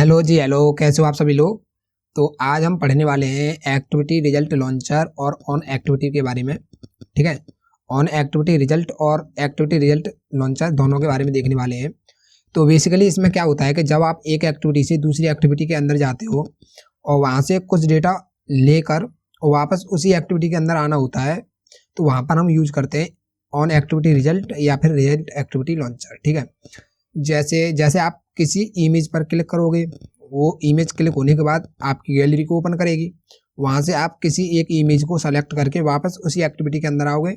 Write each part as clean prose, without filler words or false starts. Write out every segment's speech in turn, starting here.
Hello जी, hello. कैसे हो आप सभी लोग। तो आज हम पढ़ने वाले हैं एक्टिविटी रिजल्ट लॉन्चर और ऑन एक्टिविटी के बारे में। ठीक है, ऑन एक्टिविटी रिजल्ट और एक्टिविटी रिजल्ट लॉन्चर दोनों के बारे में देखने वाले हैं। तो बेसिकली इसमें क्या होता है कि जब आप एक एक्टिविटी से दूसरी एक्टिविटी के अंदर जाते हो और वहाँ से कुछ डेटा लेकर और वापस उसी एक्टिविटी के अंदर आना होता है, तो वहाँ पर हम यूज करते हैं ऑन एक्टिविटी रिजल्ट या फिर रिजल्ट एक्टिविटी लॉन्चर। ठीक है, जैसे जैसे आप किसी इमेज पर क्लिक करोगे, वो इमेज क्लिक होने के बाद आपकी गैलरी को ओपन करेगी। वहाँ से आप किसी एक इमेज को सेलेक्ट करके वापस उसी एक्टिविटी के अंदर आओगे,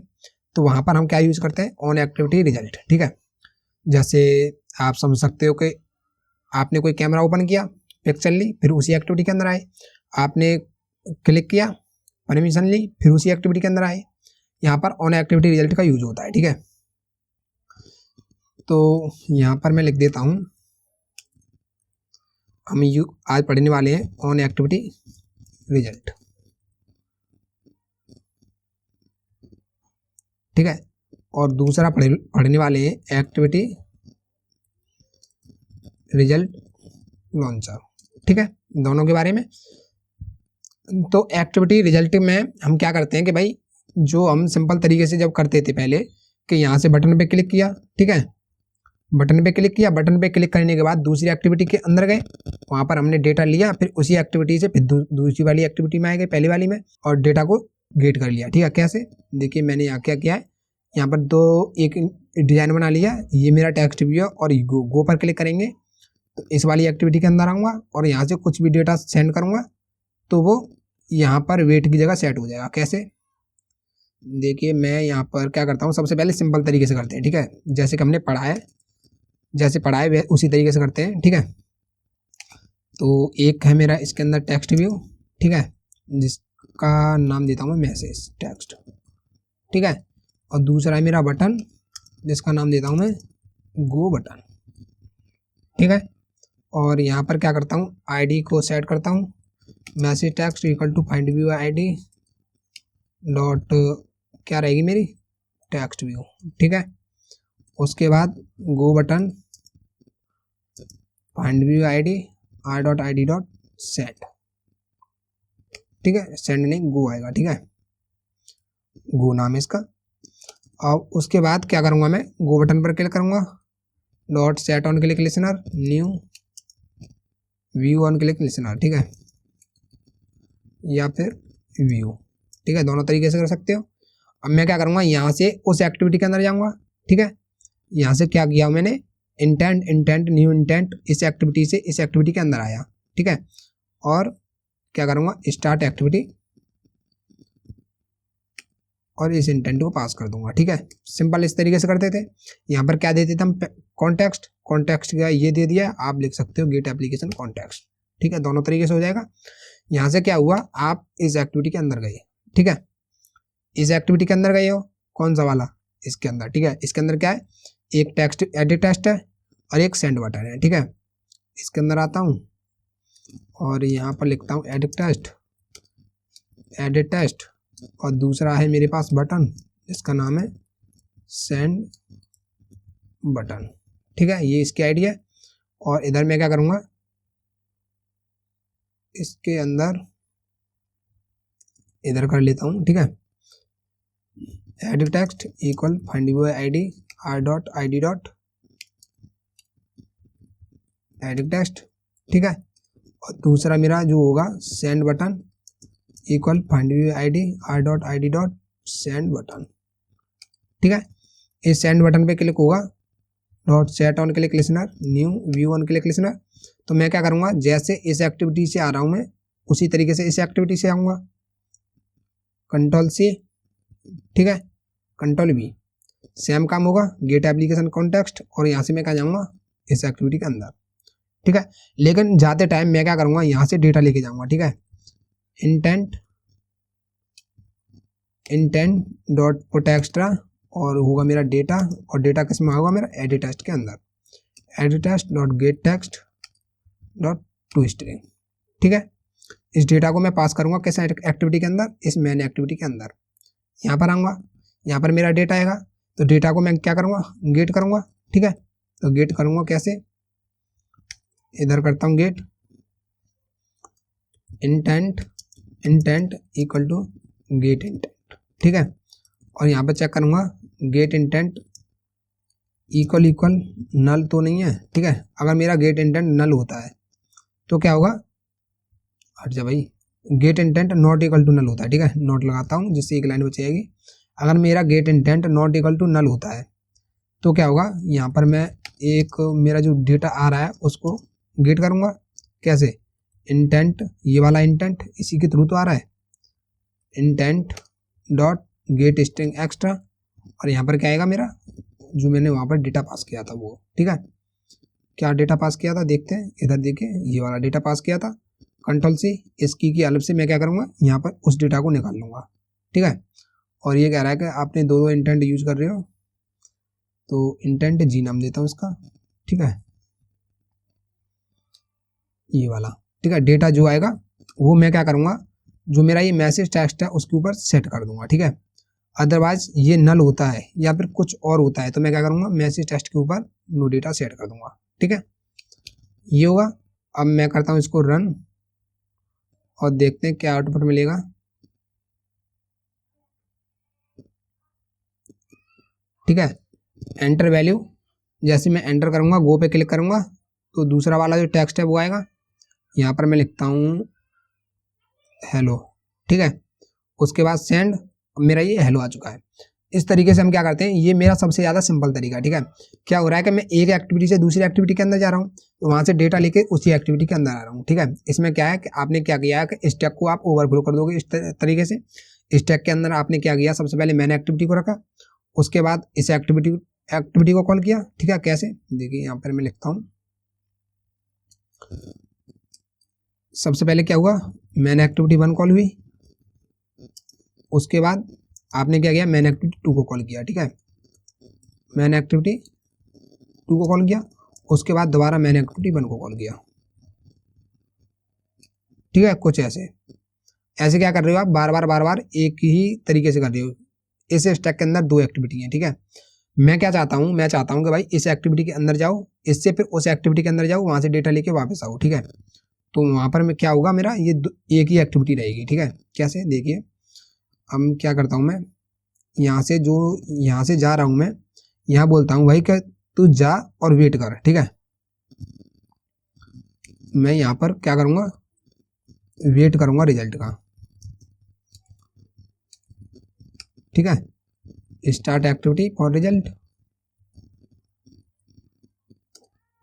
तो वहाँ पर हम क्या यूज़ करते हैं, ऑन एक्टिविटी रिजल्ट। ठीक है, जैसे आप समझ सकते हो कि आपने कोई कैमरा ओपन किया, पिक्चर ली, फिर उसी एक्टिविटी के अंदर आए। आपने क्लिक किया, परमिशन ली, फिर उसी एक्टिविटी के अंदर आए। यहाँ पर ऑन एक्टिविटी रिजल्ट का यूज होता है। ठीक है, तो यहाँ पर मैं लिख देता हूँ, हम आज पढ़ने वाले हैं ऑन एक्टिविटी रिजल्ट। ठीक है, और दूसरा पढ़ने वाले हैं एक्टिविटी रिजल्ट लॉन्चर। ठीक है, दोनों के बारे में। तो एक्टिविटी रिजल्ट में हम क्या करते हैं कि भाई, जो हम सिंपल तरीके से जब करते थे पहले कि यहाँ से बटन पे क्लिक किया, ठीक है, बटन पे क्लिक किया, बटन पे क्लिक करने के बाद दूसरी एक्टिविटी के अंदर गए, वहाँ पर हमने डेटा लिया, फिर उसी एक्टिविटी से फिर दूसरी वाली एक्टिविटी में आ गए, पहली वाली में, और डेटा को गेट कर लिया। ठीक है, कैसे, देखिए मैंने यहाँ क्या किया है, यहाँ पर एक डिजाइन बना लिया। ये मेरा टेक्स्ट व्यू है और गो पर क्लिक करेंगे तो इस वाली एक्टिविटी के अंदर आऊँगा और यहाँ से कुछ भी डेटा सेंड करूँगा तो वो यहाँ पर वेट की जगह सेट हो जाएगा। कैसे, देखिए मैं यहाँ पर क्या करता हूँ, सबसे पहले सिंपल तरीके से करते हैं। ठीक है, जैसे कि हमने पढ़ा है, जैसे पढ़ाए वे उसी तरीके से करते हैं। ठीक है, तो एक है मेरा इसके अंदर टेक्स्ट व्यू, ठीक है, जिसका नाम देता हूँ मैं मैसेज टेक्स्ट। ठीक है, और दूसरा है मेरा बटन, जिसका नाम देता हूँ मैं गो बटन। ठीक है, और यहाँ पर क्या करता हूँ, आईडी को सेट करता हूँ, message text equal to find view ID dot क्या रहेगी मेरी टेक्स्ट व्यू। ठीक है, उसके बाद go button find view ID R dot I D dot set. ठीक है, सेंड नहीं गो आएगा। ठीक है, गो नाम है इसका। अब उसके बाद क्या करूँगा, मैं गो बटन पर क्लिक करूँगा, dot set on click listener, new view on click listener. ठीक है, या फिर व्यू। ठीक है, दोनों तरीके से कर सकते हो। अब मैं क्या करूँगा, यहाँ से उस एक्टिविटी के अंदर जाऊँगा। ठीक है, यहाँ से क्या किया मैंने, इंटेंट न्यू इंटेंट, इस एक्टिविटी से इस एक्टिविटी के अंदर आया। ठीक है, और क्या करूँगा, स्टार्ट एक्टिविटी, और इस इंटेंट को पास कर दूंगा। ठीक है, सिंपल इस तरीके से करते थे। यहाँ पर क्या देते थे हम, कॉन्टेक्स्ट का ये दे दिया, आप लिख सकते हो गेट एप्लीकेशन कॉन्टेक्स्ट। ठीक है, दोनों तरीके से हो जाएगा। यहाँ से क्या हुआ, आप इस एक्टिविटी के अंदर गए। ठीक है, इस एक्टिविटी के अंदर गए हो, कौन सा वाला, इसके अंदर। ठीक है, इसके अंदर क्या है, एक टेक्स्ट एडिट टेक्स्ट है और एक सेंड बटन है। ठीक है, इसके अंदर आता हूँ और यहाँ पर लिखता हूँ एडिट टेक्स्ट, और दूसरा है मेरे पास बटन, इसका नाम है सेंड बटन। ठीक है, ये इसकी आईडी है। और इधर मैं क्या करूँगा, इसके अंदर इधर कर लेता हूँ। ठीक है, edit text equal find view ID R dot I D dot edit text. ठीक है, और दूसरा मेरा जो होगा send button equal find view ID R dot I D dot send button. ठीक है, इस सेंड बटन पे क्लिक होगा, dot set on click listener, new view on click listener. तो मैं क्या करूँगा, जैसे इस एक्टिविटी से आ रहा हूँ मैं, उसी तरीके से इस एक्टिविटी से आऊँगा, कंट्रोल सी, ठीक है, कंट्रोल बी, सेम काम होगा, गेट एप्लीकेशन कॉन्टेक्स्ट, और यहाँ से मैं क्या जाऊँगा इस एक्टिविटी के अंदर। ठीक है, लेकिन जाते टाइम मैं क्या करूँगा, यहाँ से डेटा लेके जाऊँगा। ठीक है, इंटेंट डॉट पुट एक्स्ट्रा, और होगा मेरा डेटा, और डेटा किस में होगा मेरा एडिट टेक्स्ट के अंदर, edit text dot gate text dot to string. ठीक है, इस डेटा को मैं पास करूँगा किस एक्टिविटी के अंदर, इस मेन एक्टिविटी के अंदर। यहाँ पर आऊँगा, यहाँ पर मेरा डेटा आएगा, तो डेटा को मैं क्या करूँगा, गेट करूँगा। ठीक है, तो गेट करूँगा कैसे, इधर करता हूँ get, intent intent equal to get intent, ठीक है। और यहाँ पर चेक करूँगा get intent equal equal null तो नहीं है, ठीक है। अगर मेरा गेट इंटेंट नल होता है तो क्या होगा, हट जा भाई, get intent not equal to null होता है, ठीक है। नॉट लगाता हूँ जिससे एक लाइन बच जाएगी। अगर मेरा get intent not equal to null होता है तो क्या होगा, यहाँ पर मैं एक मेरा जो डेटा आ रहा है उसको गेट करूँगा। कैसे, इंटेंट, ये वाला इंटेंट इसी के थ्रू तो आ रहा है, intent dot gate string extra, और यहाँ पर क्या आएगा मेरा जो मैंने वहाँ पर डेटा पास किया था वो, ठीक है। क्या डेटा पास किया था देखते हैं, इधर देखिए ये वाला डेटा पास किया था। कंट्रोल सी इस की हेल्प से मैं क्या करूँगा, यहाँ पर उस डेटा को निकाल लूँगा, ठीक है। और ये कह रहा है कि आपने दो इंटेंट यूज कर रहे हो, तो इंटेंट जी नाम देता हूँ इसका, ठीक है, ये वाला, ठीक है। डेटा जो आएगा वो मैं क्या करूँगा, जो मेरा ये मैसेज टेक्स्ट है उसके ऊपर सेट कर दूंगा, ठीक है। अदरवाइज ये नल होता है या फिर कुछ और होता है तो मैं क्या करूँगा, मैसेज टेक्स्ट के ऊपर नो डेटा सेट कर दूंगा, ठीक है। ये होगा। अब मैं करता हूँ इसको रन और देखते हैं क्या आउटपुट मिलेगा। ठीक है, एंटर वैल्यू, जैसे मैं एंटर करूँगा गो पे क्लिक करूँगा तो दूसरा वाला जो टेक्स्ट है वो आएगा। यहाँ पर मैं लिखता हूँ हेलो, ठीक है। उसके बाद सेंड, मेरा ये हेलो आ चुका है। इस तरीके से हम क्या करते हैं, ये मेरा सबसे ज़्यादा सिंपल तरीका है, ठीक है। क्या हो रहा है कि मैं एक एक्टिविटी से दूसरी एक्टिविटी के अंदर जा रहा हूँ, तो वहाँ से डेटा लेके उसी एक्टिविटी के अंदर आ रहा हूँ, ठीक है। इसमें क्या है कि आपने क्या किया है कि स्टैक को आप ओवरफ्लो कर दोगे इस तरीके से। स्टैक के अंदर आपने क्या किया, सबसे पहले मैंने एक्टिविटी को रखा, उसके बाद इस एक्टिविटी को कॉल किया, ठीक है। कैसे, देखिए यहाँ पर मैं लिखता हूँ, सबसे पहले क्या हुआ, मैंने एक्टिविटी 1 कॉल हुई, उसके बाद आपने क्या किया, मैंने एक्टिविटी 2 को कॉल किया, ठीक है। मैंने एक्टिविटी 2 को कॉल किया, उसके बाद दोबारा मैंने एक्टिविटी 1 को कॉल किया, ठीक है। कुछ ऐसे ऐसे क्या कर रहे हो आप, बार बार एक ही तरीके से कर रहे हो। इस स्टैक के अंदर 2 एक्टिविटी हैं, ठीक है। मैं क्या चाहता हूँ, मैं चाहता हूँ कि भाई इस एक्टिविटी के अंदर जाओ, इससे फिर उस एक्टिविटी के अंदर जाओ, वहाँ से डेटा लेके वापस आओ, ठीक है। तो वहाँ पर मैं क्या होगा, मेरा ये एक ही एक्टिविटी रहेगी, ठीक है। कैसे, देखिए हम क्या करता हूँ, मैं यहाँ से जा रहा हूँ, मैं यहाँ बोलता हूँ भाई कि तू जा और वेट कर, ठीक है। मैं यहाँ पर क्या करूँगा, वेट करूँगा रिजल्ट का, ठीक है। स्टार्ट एक्टिविटी फॉर रिजल्ट,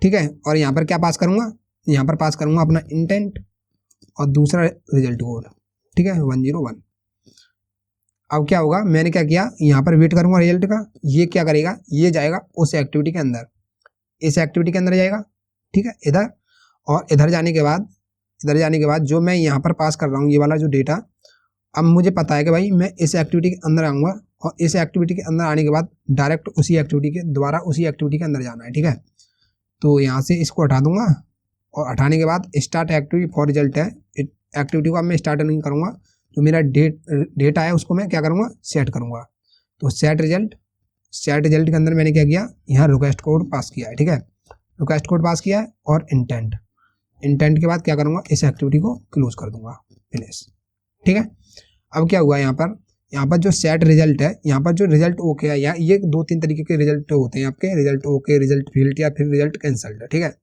ठीक है। और यहाँ पर क्या पास करूँगा, यहाँ पर पास करूँगा अपना इंटेंट और दूसरा रिजल्ट कोड, ठीक है, 101। अब क्या होगा, मैंने क्या किया, यहाँ पर वेट करूँगा रिजल्ट का, ये क्या करेगा, ये जाएगा उस एक्टिविटी के अंदर, इस एक्टिविटी के अंदर जाएगा, ठीक है, इधर। और इधर जाने के बाद जो मैं यहाँ पर पास कर रहा हूँ ये वाला जो डेटा, अब मुझे पता है कि भाई मैं इस एक्टिविटी के अंदर आऊँगा और इस एक्टिविटी के अंदर आने के बाद डायरेक्ट उसी एक्टिविटी के अंदर जाना है, ठीक है। तो यहाँ से इसको हटा दूंगा और हटाने के बाद स्टार्ट एक्टिविटी फॉर रिजल्ट है, एक्टिविटी को अब मैं स्टार्ट नहीं करूँगा, जो मेरा डेटा है उसको मैं क्या करूँगा, सेट करूँगा। तो सेट रिजल्ट के अंदर मैंने क्या किया, यहाँ रिक्वेस्ट कोड पास किया है, ठीक है। रिक्वेस्ट कोड पास किया है और इंटेंट के बाद क्या करूँगा, इस एक्टिविटी को क्लोज कर दूंगा, फिनिश, ठीक है। अब क्या हुआ, यहाँ पर जो सेट रिजल्ट है, यहाँ पर जो रिजल्ट ओके है, या ये 2-3 तरीके के रिजल्ट होते हैं आपके, रिजल्ट ओके, रिजल्ट फेल्ड या फिर रिजल्ट कैंसल्ड, ठीक है।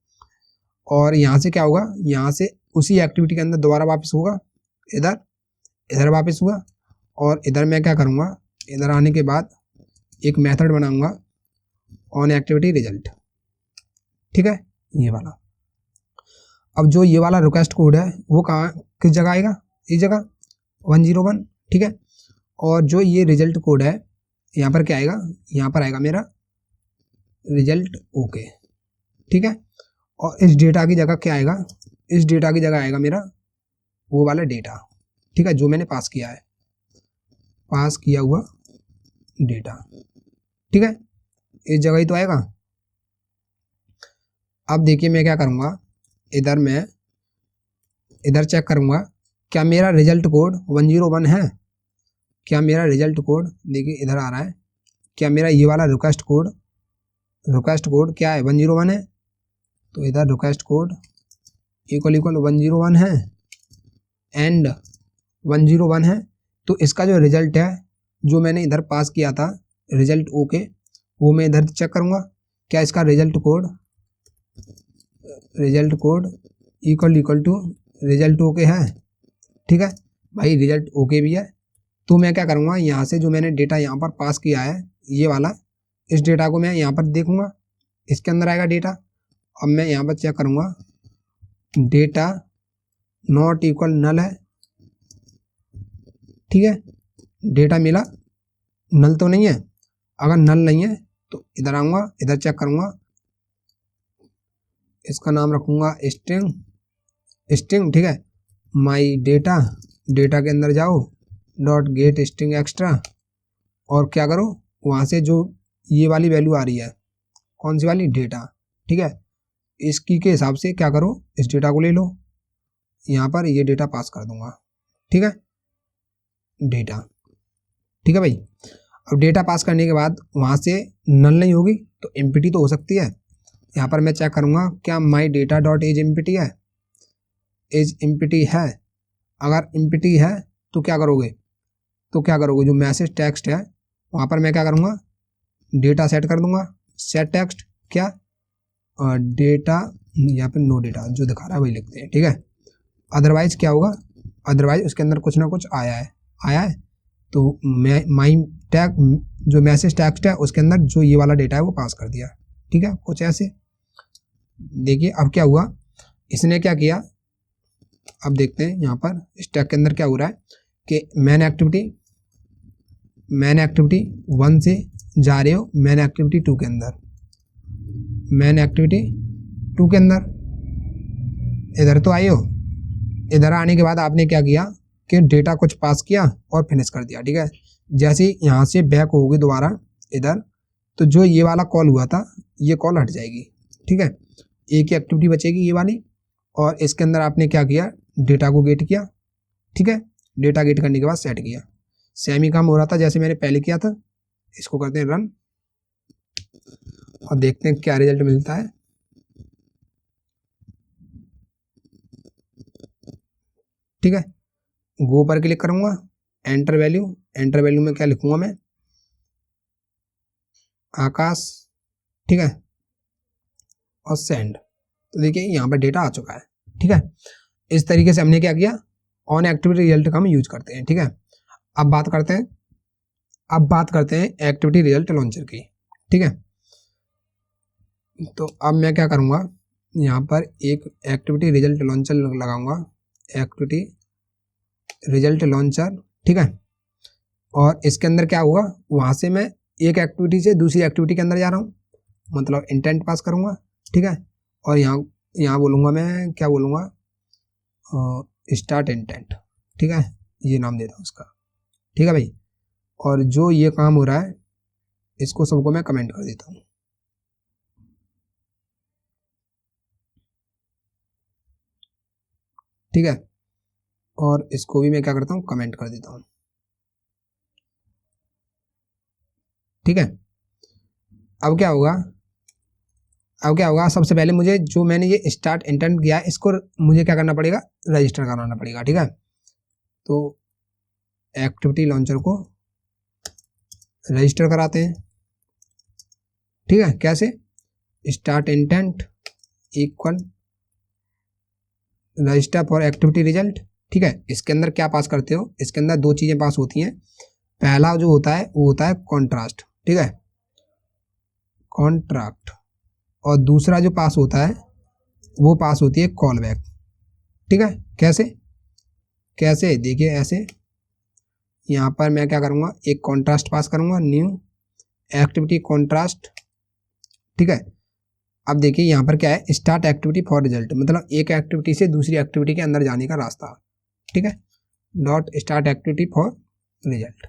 और यहाँ से क्या होगा, यहाँ से उसी एक्टिविटी के अंदर दोबारा वापस होगा, इधर वापस हुआ, और इधर मैं क्या करूँगा, इधर आने के बाद एक मेथड बनाऊंगा ऑन एक्टिविटी रिजल्ट, ठीक है, ये वाला। अब जो ये वाला रिक्वेस्ट कोड है वो कहाँ, किस जगह आएगा, इस जगह 101, ठीक है। और जो ये रिजल्ट कोड है यहाँ पर क्या आएगा, यहाँ पर आएगा मेरा रिजल्ट ओके, ठीक है। और इस डेटा की जगह क्या आएगा, इस डेटा की जगह आएगा मेरा वो वाला डेटा, ठीक है, जो मैंने पास किया है, पास किया हुआ डेटा, ठीक है, इस जगह ही तो आएगा। अब देखिए मैं क्या करूँगा, इधर चेक करूँगा क्या मेरा रिजल्ट कोड 101 है, क्या मेरा रिजल्ट कोड, देखिए इधर आ रहा है, क्या मेरा ये वाला रिक्वेस्ट कोड क्या है, 101 है। तो इधर रिक्वेस्ट कोड इक्वल 101 है, एंड 101 है। तो इसका जो रिजल्ट है जो मैंने इधर पास किया था रिजल्ट ओके, वो मैं इधर चेक करूँगा। क्या इसका result code equal to result okay है। ठीक है भाई, रिजल्ट ओके भी है। तो मैं क्या करूँगा, यहाँ से जो मैंने डेटा यहाँ पर पास किया है ये वाला, इस डेटा को मैं यहाँ पर देखूँगा, इसके अंदर आएगा डेटा। अब मैं यहाँ पर चेक करूँगा, डेटा नॉट इक्वल नल है। ठीक है, डेटा मिला, नल तो नहीं है। अगर नल नहीं है तो इधर आऊँगा, इधर चेक करूँगा, इसका नाम रखूँगा स्ट्रिंग। ठीक है, माई डेटा के अंदर जाओ, डॉट गेट स्ट्रिंग एक्स्ट्रा, और क्या करो वहाँ से जो ये वाली वैल्यू आ रही है, कौन सी वाली, डेटा। ठीक है, इसकी के हिसाब से क्या करो, इस डेटा को ले लो, यहाँ पर ये डेटा पास कर दूंगा। ठीक है, डेटा। ठीक है भाई, अब डेटा पास करने के बाद वहाँ से नल नहीं होगी तो एम्प्टी तो हो सकती है। यहाँ पर मैं चेक करूँगा क्या my data dot is empty है, एज एम्प्टी है। अगर एम्प्टी है तो क्या करोगे, जो मैसेज टेक्स्ट है वहाँ पर मैं क्या करूँगा, डेटा सेट कर दूंगा। सेट टेक्स्ट क्या, डेटा, यहाँ पे नो डेटा जो दिखा रहा है वही लिखते हैं। ठीक है, अदरवाइज क्या होगा, अदरवाइज उसके अंदर कुछ ना कुछ आया है तो मैं माई टैग जो मैसेज टेक्स्ट है उसके अंदर जो ये वाला डेटा है वो पास कर दिया। ठीक है, कुछ ऐसे। देखिए अब क्या हुआ, इसने क्या किया, अब देखते हैं यहाँ पर इस टैग के अंदर क्या हो रहा है कि मैन एक्टिविटी 1 से जा रहे हो मैन एक्टिविटी 2 के अंदर, इधर तो आए हो। इधर आने के बाद आपने क्या किया कि डेटा कुछ पास किया और फिनिश कर दिया। ठीक है, जैसे यहाँ से बैक होगी दोबारा इधर, तो जो ये वाला कॉल हुआ था ये कॉल हट जाएगी। ठीक है, एक ही एक्टिविटी बचेगी ये वाली, और इसके अंदर आपने क्या किया, डेटा को गेट किया। ठीक है, डेटा गेट करने के बाद सेट किया, सेमी काम हो रहा था जैसे मैंने पहले किया था। इसको करते हैं रन और देखते हैं क्या रिजल्ट मिलता है। ठीक है, गो पर क्लिक करूंगा, एंटर वैल्यू में क्या लिखूंगा मैं, आकाश। ठीक है, और सेंड। तो देखिए यहाँ पर डेटा आ चुका है। ठीक है, इस तरीके से हमने क्या किया, ऑन एक्टिविटी रिजल्ट का हम यूज करते हैं। ठीक है, अब बात करते हैं एक्टिविटी रिजल्ट लॉन्चर की। ठीक है, तो अब मैं क्या करूँगा, यहाँ पर एक एक्टिविटी रिजल्ट लॉन्चर लगाऊंगा, एक्टिविटी रिजल्ट लॉन्चर। ठीक है, और इसके अंदर क्या होगा, वहाँ से मैं एक एक्टिविटी से दूसरी एक्टिविटी के अंदर जा रहा हूँ, मतलब इंटेंट पास करूँगा। ठीक है, और यहाँ बोलूँगा मैं, क्या बोलूँगा, स्टार्ट इंटेंट। ठीक है, ये नाम देता हूँ उसका। ठीक है भाई, और जो ये काम हो रहा है इसको सबको मैं कमेंट कर देता हूँ। ठीक है, और इसको भी मैं क्या करता हूँ, कमेंट कर देता हूँ। ठीक है, अब क्या होगा, सबसे पहले मुझे जो मैंने ये स्टार्ट इंटेंट किया है इसको मुझे क्या करना पड़ेगा, रजिस्टर कराना पड़ेगा। ठीक है, तो एक्टिविटी लॉन्चर को रजिस्टर कराते हैं। ठीक है, कैसे, start intent equal register for activity result. ठीक है, इसके अंदर क्या पास करते हो, इसके अंदर दो चीज़ें पास होती हैं। पहला जो होता है वो होता है कॉन्ट्रास्ट। ठीक है, कॉन्ट्रैक्ट, और दूसरा जो पास होता है वो पास होती है कॉल बैक। ठीक है, कैसे देखिए, ऐसे यहाँ पर मैं क्या करूँगा, एक कॉन्ट्रास्ट पास करूँगा, न्यू एक्टिविटी कॉन्ट्रास्ट। ठीक है, अब देखिए यहाँ पर क्या है, स्टार्ट एक्टिविटी फॉर रिजल्ट, मतलब एक एक्टिविटी से दूसरी एक्टिविटी के अंदर जाने का रास्ता। ठीक है, dot start activity for result,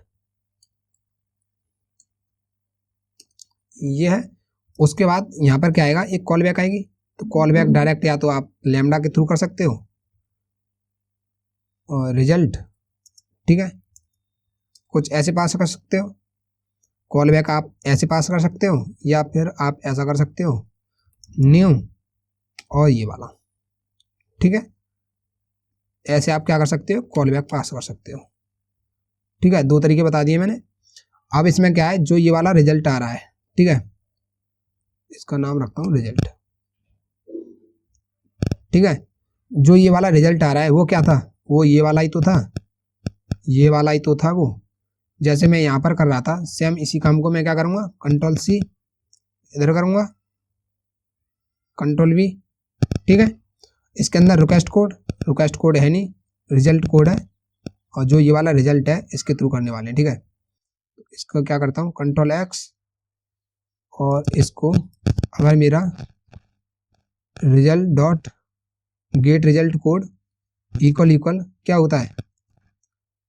ये है। उसके बाद यहाँ पर क्या आएगा, एक कॉल बैक आएगी। तो कॉल बैक डायरेक्ट या तो आप लैम्डा के थ्रू कर सकते हो और रिजल्ट। ठीक है, कुछ ऐसे पास कर सकते हो, कॉल बैक आप ऐसे पास कर सकते हो, या फिर आप ऐसा कर सकते हो, न्यू और ये वाला। ठीक है, ऐसे आप क्या कर सकते हो, कॉल बैक पास कर सकते हो। ठीक है, 2 तरीके बता दिए मैंने। अब इसमें क्या है, जो ये वाला रिजल्ट आ रहा है, ठीक है, इसका नाम रखता हूँ रिजल्ट। ठीक है, जो ये वाला रिजल्ट आ रहा है वो क्या था, वो ये वाला ही तो था, ये वाला ही तो था वो। जैसे मैं यहाँ पर कर रहा था सेम इसी काम को मैं क्या करूँगा, कंट्रोल सी इधर करूँगा, कंट्रोल वी। ठीक है, इसके अंदर रिक्वेस्ट कोड है नहीं, रिजल्ट कोड है, और जो ये वाला रिजल्ट है इसके थ्रू करने वाले हैं। ठीक है, इसको क्या करता हूँ, कंट्रोल एक्स, और इसको अगर मेरा result dot get result code equal क्या होता है,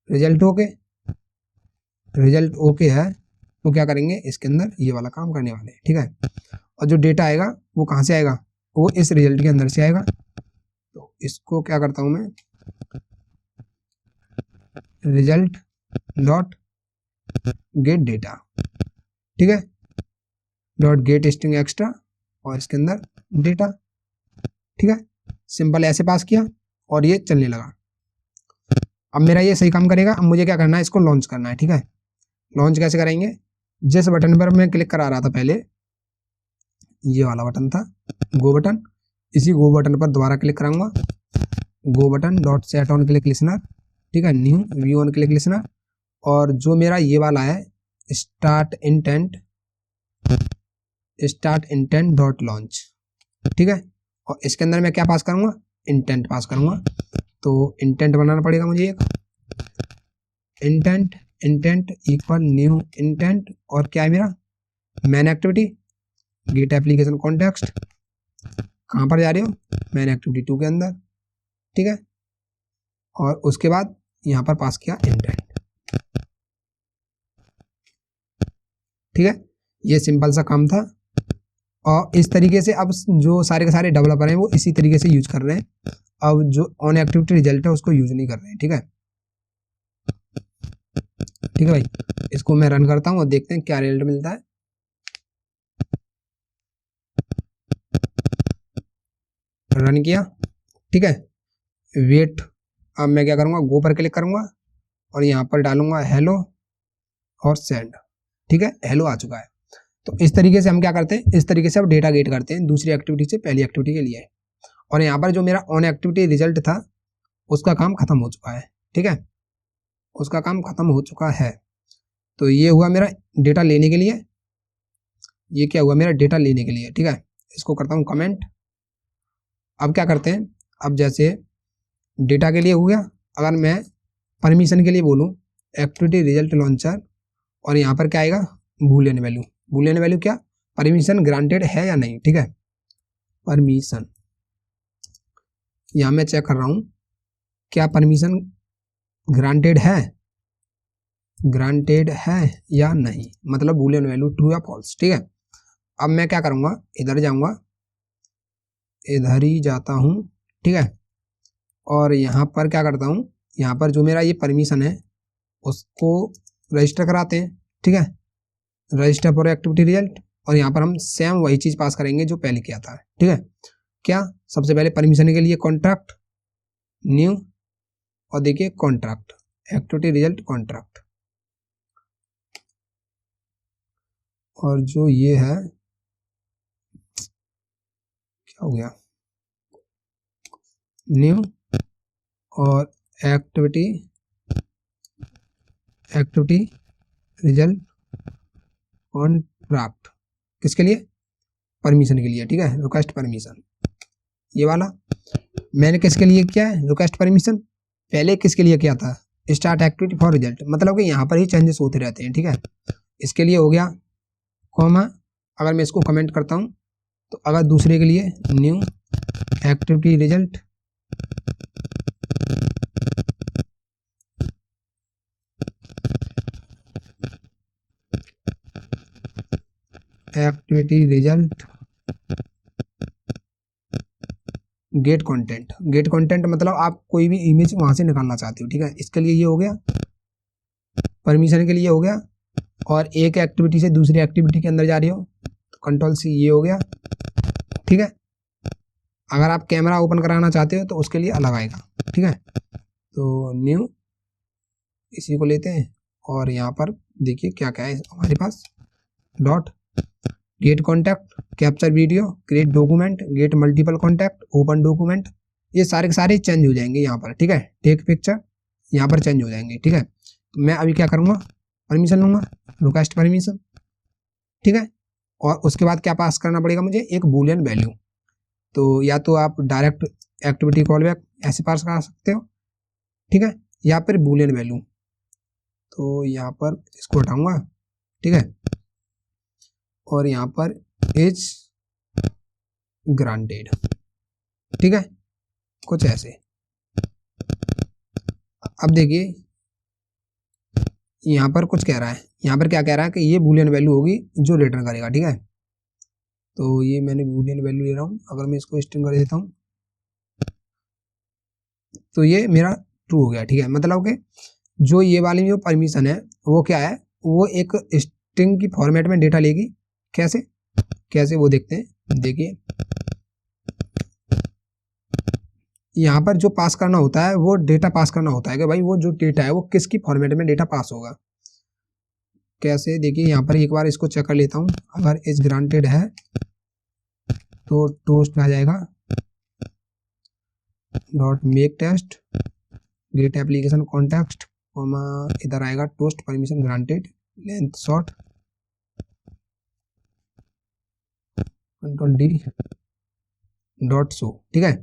रिजल्ट ओके है, तो क्या करेंगे, इसके अंदर ये वाला काम करने वाले हैं। ठीक है, और जो डेटा आएगा वो कहाँ से आएगा, वो इस रिजल्ट के अंदर से आएगा। तो इसको क्या करता हूँ मैं, रिजल्ट डॉट गेट डेटा, ठीक है, डॉट गेट स्ट्रिंग एक्स्ट्रा, और इसके अंदर डेटा। ठीक है, सिंपल ऐसे पास किया और ये चलने लगा। अब मेरा ये सही काम करेगा। अब मुझे क्या करना है, इसको लॉन्च करना है। ठीक है, लॉन्च कैसे करेंगे, जिस बटन पर मैं क्लिक करा रहा था पहले, ये वाला बटन था गो बटन, इसी गो बटन पर दोबारा क्लिक कराऊंगा, go button dot set on click listener. ठीक है, new view on click listener, और जो मेरा ये वाला है स्टार्ट इंटेंट डॉट लॉन्च। ठीक है, और इसके अंदर मैं क्या पास करूंगा, इंटेंट पास करूंगा। तो इंटेंट बनाना पड़ेगा मुझे एक, इंटेंट इक्वल न्यू इंटेंट, और क्या है मेरा main activity get application context. कहाँ पर जा रहे हो, मैन एक्टिविटी 2 के अंदर। ठीक है, और उसके बाद यहाँ पर पास किया इंटेंट। ठीक है, ये सिंपल सा काम था, और इस तरीके से अब जो सारे के सारे डेवलपर हैं वो इसी तरीके से यूज कर रहे हैं। अब जो ऑन एक्टिविटी रिजल्ट है उसको यूज नहीं कर रहे हैं। ठीक है, ठीक है भाई, इसको मैं रन करता हूँ और देखते हैं क्या रिजल्ट मिलता है। रन किया, ठीक है, वेट। अब मैं क्या करूँगा, गो पर क्लिक करूँगा और यहाँ पर डालूंगा हेलो और सेंड। ठीक है, हेलो आ चुका है। तो इस तरीके से हम क्या करते हैं, इस तरीके से अब डेटा गेट करते हैं दूसरी एक्टिविटी से पहली एक्टिविटी के लिए। और यहाँ पर जो मेरा ऑन एक्टिविटी रिजल्ट था उसका काम खत्म हो चुका है। ठीक है, उसका काम खत्म हो चुका है। तो ये हुआ मेरा डेटा लेने के लिए, ये क्या हुआ मेरा डेटा लेने के लिए। ठीक है, इसको करता हूँ कमेंट। अब क्या करते हैं, अब जैसे डेटा के लिए हो गया, अगर मैं परमिशन के लिए बोलूँ एक्टिविटी रिजल्ट लॉन्चर, और यहाँ पर क्या आएगा, बूलियन वैल्यू क्या, परमिशन ग्रांटेड है या नहीं। ठीक है, परमिशन, यहाँ मैं चेक कर रहा हूँ क्या परमिशन ग्रांटेड है या नहीं, मतलब बूलियन वैल्यू ट्रू या फॉल्स। ठीक है, अब मैं क्या करूँगा, इधर जाऊँगा, इधर ही जाता हूँ। ठीक है, और यहाँ पर क्या करता हूँ, यहाँ पर जो मेरा ये परमिशन है उसको रजिस्टर कराते हैं। ठीक है, रजिस्टर फॉर एक्टिविटी रिजल्ट, और यहाँ पर हम सेम वही चीज़ पास करेंगे जो पहले किया था। ठीक है, क्या, सबसे पहले परमिशन के लिए कॉन्ट्रैक्ट न्यू, और देखिए कॉन्ट्रैक्ट एक्टिविटी रिजल्ट कॉन्ट्रैक्ट, और जो ये है क्या हो गया, न्यू, और एक्टिविटी रिजल्ट कॉन्ट्रैक्ट, किसके लिए, परमिशन के लिए। ठीक है, रिक्वेस्ट परमिशन, ये वाला मैंने किसके लिए किया है, रिक्वेस्ट परमिशन। पहले किसके लिए किया था, स्टार्ट एक्टिविटी फॉर रिजल्ट, मतलब कि यहाँ पर ही चेंजेस होते रहते हैं। ठीक है, इसके लिए हो गया कॉमा, अगर मैं इसको कमेंट करता हूँ तो अगर दूसरे के लिए new activity result get content मतलब आप कोई भी इमेज वहां से निकालना चाहते हो। ठीक है, इसके लिए ये हो गया, परमिशन के लिए हो गया, और एक एक्टिविटी से दूसरी एक्टिविटी के अंदर जा रही हो तो कंट्रोल सी, ये हो गया। ठीक है, अगर आप कैमरा ओपन कराना चाहते हो तो उसके लिए अलग आएगा, ठीक है। तो न्यू इसी को लेते हैं और यहाँ पर देखिए क्या क्या है हमारे पास, dot, get contact, capture video, create document, get multiple contact, open document, ये सारे के सारे चेंज हो जाएंगे यहाँ पर, ठीक है। टेक पिक्चर यहाँ पर चेंज हो जाएंगे, ठीक है। तो मैं अभी क्या करूँगा, परमिशन लूँगा, रिक्वेस्ट परमिशन, ठीक है। और उसके बाद क्या पास करना पड़ेगा मुझे, एक बूलियन वैल्यू। तो या तो आप डायरेक्ट एक्टिविटी कॉल बैक ऐसे पास करा सकते हो, ठीक है, या फिर बूलियन वैल्यू। तो यहाँ पर इसको हटाऊंगा, ठीक है, और यहाँ पर इज ग्रांटेड, ठीक है, कुछ ऐसे। अब देखिए यहाँ पर कुछ कह रहा है, यहाँ पर क्या कह रहा है कि ये बूलियन वैल्यू होगी जो रिटर्न करेगा, ठीक है। तो ये मैंने बूलियन वैल्यू ले रहा हूँ, अगर मैं इसको स्ट्रिंग कर देता हूँ तो ये मेरा ट्रू हो गया, ठीक है। मतलब कि जो ये वाली जो परमिशन है वो क्या है, वो एक स्ट्रिंग की फॉर्मेट में डेटा लेगी। कैसे कैसे वो देखते हैं, देखिए यहाँ पर जो पास करना होता है वो डेटा पास करना होता है कि भाई वो जो डेटा है वो किसकी फॉर्मेट में डेटा पास होगा। कैसे, देखिए यहाँ पर एक बार इसको चेक कर लेता हूँ, अगर इज ग्रांटेड है तो टोस्ट आ जाएगा, dot make text, get application context, इधर आएगा toast permission granted, length short, control D dot show, ठीक है,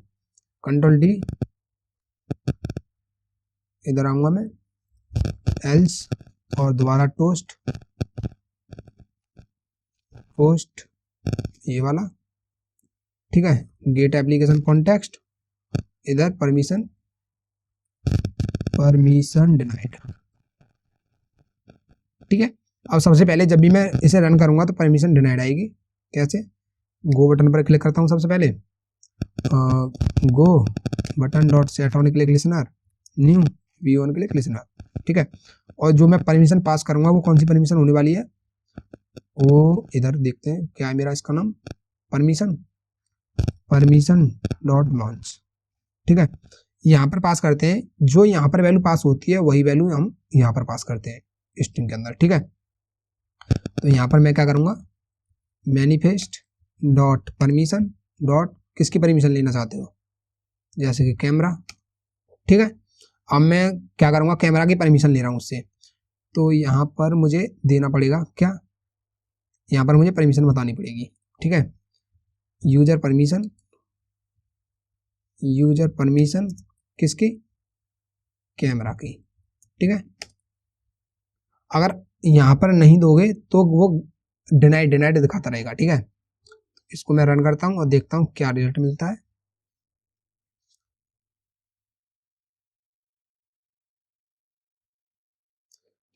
कंट्रोल डी, इधर आऊंगा मैं, एल्स, और दोबारा टोस्ट पोस्ट ये वाला, ठीक है, गेट एप्लीकेशन कॉन्टेक्स्ट, इधर परमिशन डिनाइड, ठीक है। अब सबसे पहले जब भी मैं इसे रन करूंगा तो परमिशन डिनाइड आएगी। कैसे, गो बटन पर क्लिक करता हूं सबसे पहले, go button dot set on click listener, new V on click listener, ठीक है। और जो मैं परमिशन पास करूंगा वो कौन सी परमिशन होने वाली है, वो इधर देखते हैं क्या है मेरा इसका नाम, परमिशन डॉट लॉन्च, ठीक है। यहाँ पर पास करते हैं, जो यहाँ पर वैल्यू पास होती है वही वैल्यू हम यहाँ पर पास करते हैं स्ट्रिंग के अंदर, ठीक है। तो यहाँ पर मैं क्या करूँगा, मैनिफेस्ट डॉट परमिशन डॉट किसकी परमिशन लेना चाहते हो, जैसे कि कैमरा, ठीक है। अब मैं क्या करूँगा, कैमरा की परमिशन ले रहा हूँ उससे, तो यहाँ पर मुझे देना पड़ेगा क्या, यहाँ पर मुझे परमिशन बतानी पड़ेगी, ठीक है। यूजर परमिशन किसकी, कैमरा की, ठीक है। अगर यहाँ पर नहीं दोगे तो वो डिनाइड दिखाता रहेगा, ठीक है। इसको मैं रन करता हूँ और देखता हूँ क्या रिजल्ट मिलता है।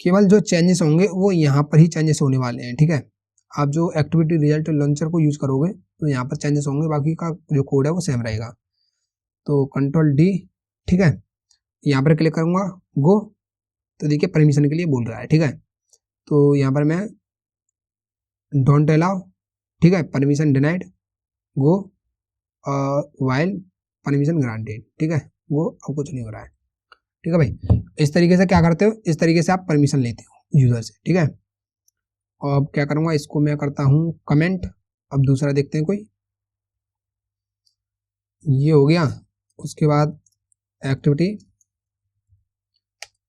केवल जो चेंजेस होंगे वो यहाँ पर ही चेंजेस होने वाले हैं, ठीक है। आप जो एक्टिविटी रिजल्ट लॉन्चर को यूज करोगे तो यहाँ पर चेंजेस होंगे, बाकी का जो कोड है वो सेम रहेगा। तो कंट्रोल डी, ठीक है, यहाँ पर क्लिक करूँगा, गो, तो देखिए परमिशन के लिए बोल रहा है, ठीक है। तो यहाँ पर मैं डोंट अलाउ, ठीक है, परमिशन डिनाइड, गो, वाइल परमिशन ग्रांटेड, ठीक है। वो अब कुछ नहीं हो रहा है, ठीक है भाई। इस तरीके से क्या करते हो, इस तरीके से आप परमिशन लेते हो यूजर से, ठीक है। और अब क्या करूँगा, इसको मैं करता हूँ कमेंट। अब दूसरा देखते हैं कोई, ये हो गया। उसके बाद एक्टिविटी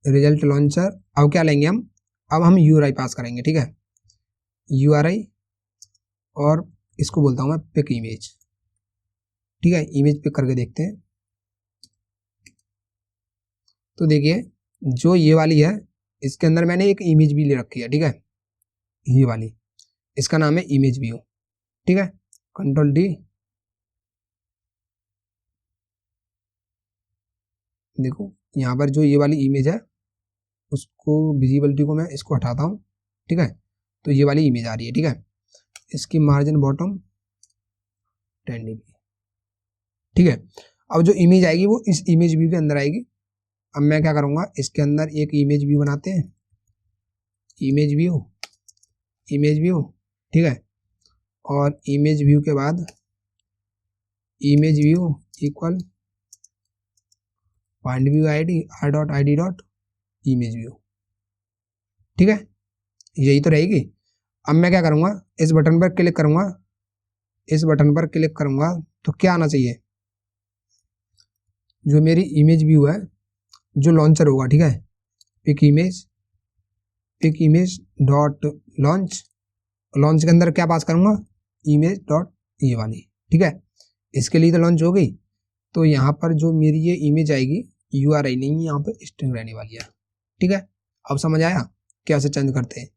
रिजल्ट लॉन्चर, अब क्या लेंगे हम, अब हम URI पास करेंगे, ठीक है, URI, और इसको बोलता हूँ मैं पिक इमेज, ठीक है। इमेज पिक करके देखते हैं। तो देखिए जो ये वाली है इसके अंदर मैंने एक इमेज भी ले रखी है, ठीक है, ये वाली, इसका नाम है इमेज व्यू, ठीक है। कंट्रोल डी, देखो यहाँ पर जो ये वाली इमेज है उसको विजिबिलिटी को मैं इसको हटाता हूँ, ठीक है। तो ये वाली इमेज आ रही है, ठीक है। इसकी मार्जिन बॉटम 10 dB, ठीक है। अब जो इमेज आएगी वो इस इमेज व्यू के अंदर आएगी। अब मैं क्या करूँगा, इसके अंदर एक इमेज व्यू बनाते हैं, इमेज व्यू, ठीक है। और इमेज व्यू के बाद image view equal find view ID r.id image view, ठीक है, यही तो रहेगी। अब मैं क्या करूँगा, इस बटन पर क्लिक करूँगा, इस बटन पर क्लिक करूँगा तो क्या आना चाहिए, जो मेरी इमेज व्यू है, जो लॉन्चर होगा, ठीक है, pick image dot launch, launch के अंदर क्या पास करूँगा, इमेज डॉट ये वाली, ठीक है, इसके लिए तो लॉन्च हो गई। तो यहाँ पर जो मेरी ये इमेज आएगी URI नहीं, यहाँ पर स्ट्रिंग रहने वाली है, ठीक है। अब समझ आया कैसे चेंज करते हैं।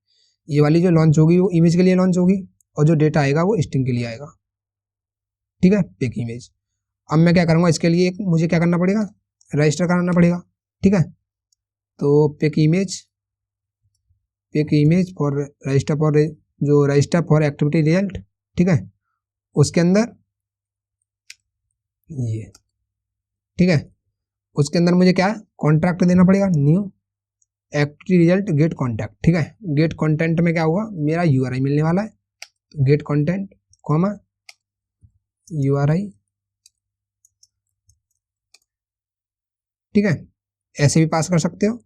ये वाली जो लॉन्च होगी वो इमेज के लिए लॉन्च होगी और जो डेटा आएगा वो स्ट्रिंग के लिए आएगा, ठीक है, पिक इमेज। अब मैं क्या करूँगा, इसके लिए मुझे क्या करना पड़ेगा, रजिस्टर कराना पड़ेगा, ठीक है। तो pick image for register for जो रजिस्टर फॉर एक्टिविटी रिजल्ट, ठीक है, उसके अंदर ये, ठीक है, उसके अंदर मुझे क्या कॉन्ट्रैक्ट देना पड़ेगा, new activity result get contact, ठीक है। गेट कंटेंट में क्या होगा, मेरा URI मिलने वाला है, गेट कंटेंट कॉमा URI, ठीक है। ऐसे भी पास कर सकते हो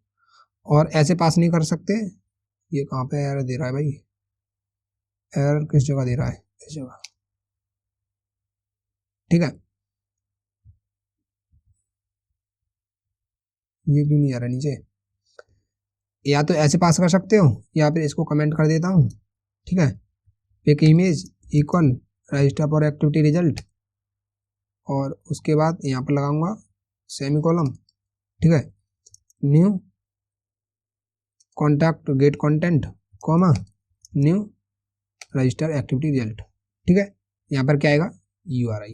और ऐसे पास नहीं कर सकते। ये कहाँ पे एरर दे रहा है भाई, एरर किस जगह दे रहा है, इस जगह, ठीक है, ये क्यों नहीं आ रहा नीचे। या तो ऐसे पास कर सकते हो या फिर इसको कमेंट कर देता हूँ, ठीक है, pick image equal register for activity result और उसके बाद यहाँ पर लगाऊंगा सेमीकोलन, ठीक है, new contact get content comma new register activity result, ठीक है। यहाँ पर क्या आएगा, URI,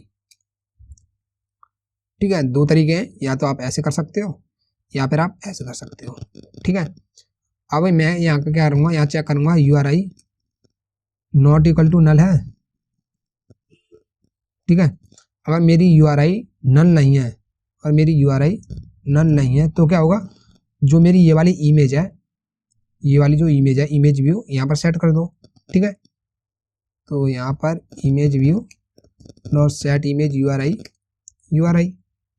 ठीक है। दो तरीके हैं, या तो आप ऐसे कर सकते हो या फिर आप ऐसे कर सकते हो, ठीक है। अब मैं यहाँ का क्या करूँगा, यहाँ चेक करूँगा URI not equal to null है, ठीक है। अगर मेरी URI नल नहीं है और मेरी URI नल नहीं है तो क्या होगा, जो मेरी ये वाली इमेज है, ये वाली जो इमेज है, इमेज व्यू यहाँ पर सेट कर दो, ठीक है। तो यहाँ पर image view dot set image URI,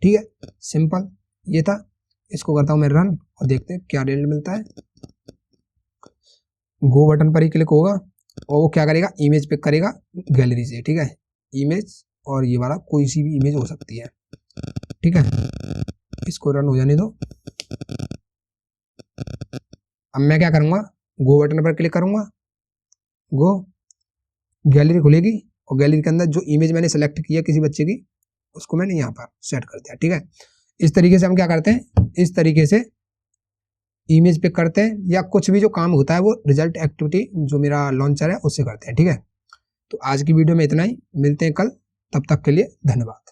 ठीक है, सिंपल ये था। इसको करता हूँ मैं रन और देखते हैं क्या रिजल्ट मिलता है। गो बटन पर ही क्लिक होगा और वो क्या करेगा, इमेज पिक करेगा गैलरी से, ठीक है, इमेज और ये वाला कोई सी भी इमेज हो सकती है, ठीक है। इसको रन हो जाने दो। अब मैं क्या करूँगा, गो बटन पर क्लिक करूँगा, गो गैलरी खुलेगी और गैलरी के अंदर जो इमेज मैंने सेलेक्ट किया किसी बच्चे की, उसको मैंने यहाँ पर सेट कर दिया, ठीक है। इस तरीके से हम क्या करते हैं, इस तरीके से इमेज पिक करते हैं या कुछ भी जो काम होता है वो रिजल्ट एक्टिविटी जो मेरा लॉन्चर है उससे करते हैं, ठीक है। तो आज की वीडियो में इतना ही, मिलते हैं कल, तब तक के लिए धन्यवाद।